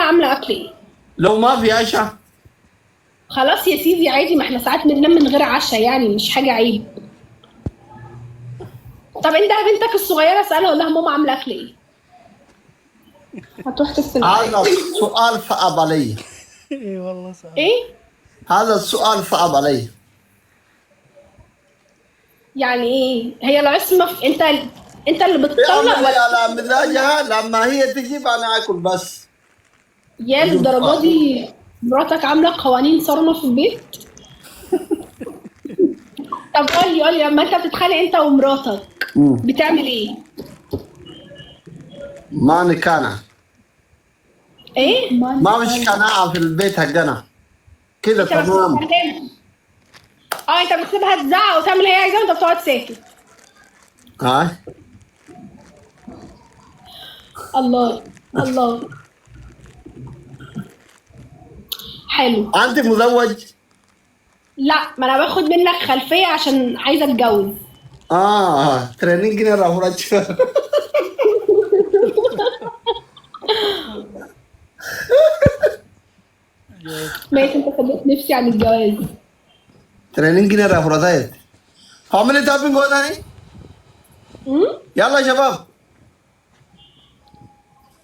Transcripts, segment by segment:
عامله اكل ايه؟ لو ما في عشاء خلاص يا سيدي عادي، ما احنا ساعات بننام من غير عشاء يعني، مش حاجه عيب. طب انت بنتك الصغيره اسالها، اقول لها ماما عامله اكل ايه؟ هتروح تغسل معايا. هذا السؤال صعب علي. اي والله صعب. ايه؟ هذا السؤال صعب علي. يعني ايه؟ هي العصمه انت اللي بتطلق اعملي ولا؟ على مزاجها، لما هي تجيب انا اكل بس. يا للدرجه دي مراتك عامله قوانين صارمه في البيت؟ طب قول لي لما انت بتتخانق انت ومراتك بتعمل ايه؟ ما نكانة، ايه؟ ما فيش قناعة في البيت حقنا كده انت بس تمام. انت بتسيبها تزعق وتعمل اللي هي عايزاه وانت بتقعد ساكت. هاي الله الله. حلو. انت مزوج؟ لا، ما انا باخد منك خلفيه عشان عايزه اتجوز. تريننج كده راح ماشي، انت خليت نفسي عن الجواز. تريننج كده راح رضايت. How many tapping go تاني؟ يلا يا شباب،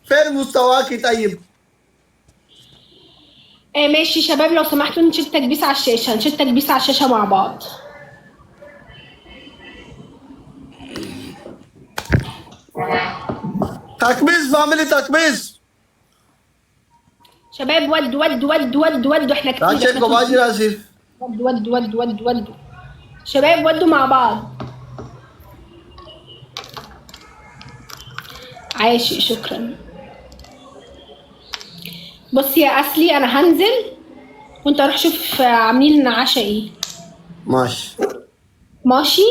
فين مستواكي طيب؟ ماشي شباب، لو سمحتوا نشيل تكبيس على الشاشه، نشيل تكبيس على الشاشه مع بعض. تكبيس، بعملي تكبيس. شباب ود احنا كتير. راشد باجي راسي. ود شباب ودوا مع بعض. عاشق، شكرا. بص يا اصلي، انا هنزل وانت روح شوف عاملين لنا عشاء ايه. ماشي. ماشي.